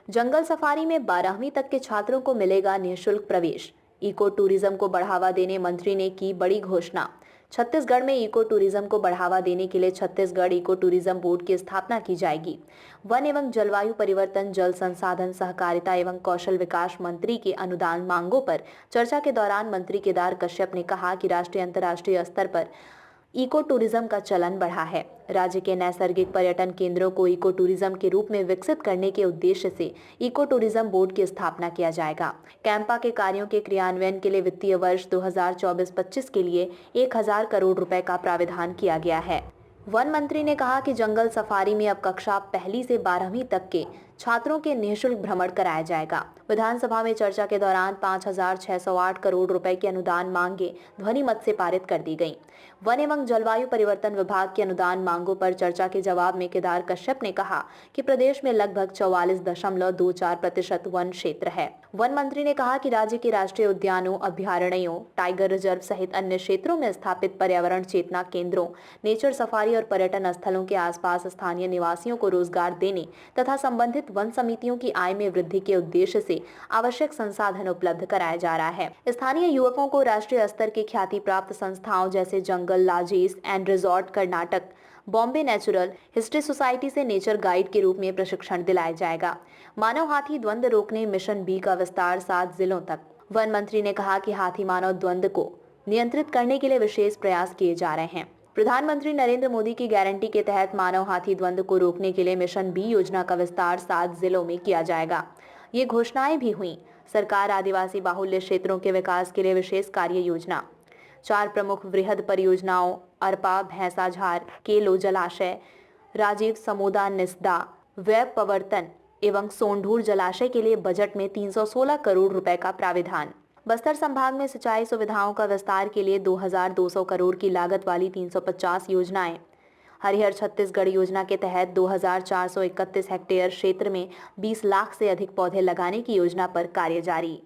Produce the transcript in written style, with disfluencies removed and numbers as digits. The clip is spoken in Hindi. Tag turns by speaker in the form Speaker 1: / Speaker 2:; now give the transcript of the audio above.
Speaker 1: जंगल सफारी में 12वीं तक के छात्रों को मिलेगा निःशुल्क प्रवेश। इको टूरिज्म को बढ़ावा देने मंत्री ने की बड़ी घोषणा। छत्तीसगढ़ में इको टूरिज्म को बढ़ावा देने के लिए छत्तीसगढ़ इको टूरिज्म बोर्ड की स्थापना की जाएगी। वन एवं जलवायु परिवर्तन, जल संसाधन, सहकारिता एवं कौशल विकास मंत्री के अनुदान मांगों पर चर्चा के दौरान मंत्री केदार कश्यप ने कहा कि राष्ट्रीय अंतर्राष्ट्रीय स्तर पर इको टूरिज्म का चलन बढ़ा है। राज्य के नैसर्गिक पर्यटन केंद्रों को इको टूरिज्म के रूप में विकसित करने के उद्देश्य से इको टूरिज्म बोर्ड की स्थापना किया जाएगा। कैंपा के कार्यों के क्रियान्वयन के लिए वित्तीय वर्ष 2024-25 के लिए 1000 करोड़ रुपए का प्राविधान किया गया है। वन मंत्री ने कहा कि जंगल सफारी में अब कक्षा पहली से 12वीं तक के छात्रों के निःशुल्क भ्रमण कराया जाएगा। विधानसभा में चर्चा के दौरान 5608 करोड़ रुपए की अनुदान मांगे ध्वनि मत से पारित कर दी गई। वन एवं जलवायु परिवर्तन विभाग की अनुदान मांगों पर चर्चा के जवाब में केदार कश्यप ने कहा कि प्रदेश में लगभग 44.24% वन क्षेत्र है। वन मंत्री ने कहा कि राज्य के राष्ट्रीय उद्यानों, अभ्यारण्यों, टाइगर रिजर्व सहित अन्य क्षेत्रों में स्थापित पर्यावरण चेतना केंद्रों, नेचर सफारी और पर्यटन स्थलों के आसपास स्थानीय निवासियों को रोजगार देने तथा संबंधित वन समितियों की आय में वृद्धि के उद्देश्य से आवश्यक संसाधन उपलब्ध कराया जा रहा है। स्थानीय युवकों को राष्ट्रीय स्तर की ख्याति प्राप्त संस्थाओं जैसे jungle lodges and resort Karnataka, Bombay natural history society से नेचर गाइड के रूप में प्रशिक्षण दिलाया जाएगा। मानव हाथी द्वंद्व रोकने मिशन बी का विस्तार 7 जिलों तक। वन मंत्री ने कहा कि हाथी मानव द्वंद्व को नियंत्रित करने के लिए विशेष प्रयास किए जा रहे हैं। प्रधानमंत्री नरेंद्र मोदी की गारंटी के तहत मानव हाथी द्वंद्व को रोकने के लिए मिशन बी योजना का विस्तार 7 जिलों में किया जाएगा। ये घोषणाएं भी हुई। सरकार आदिवासी बाहुल्य क्षेत्रों के विकास के लिए विशेष कार्य योजना। 4 प्रमुख वृहद परियोजनाओं अरपा, भैंसाझार, केलो जलाशय, राजीव समोदा निसदा, वेब प्रवर्तन एवं सोंढूर जलाशय के लिए बजट में 316 करोड़ रुपए का प्राविधान। बस्तर संभाग में सिंचाई सुविधाओं का विस्तार के लिए 2200 करोड़ की लागत वाली 350 योजनाएं। हरिहर छत्तीसगढ़ योजना के तहत 2431 हेक्टेयर क्षेत्र में 20 लाख से अधिक पौधे लगाने की योजना पर कार्य जारी।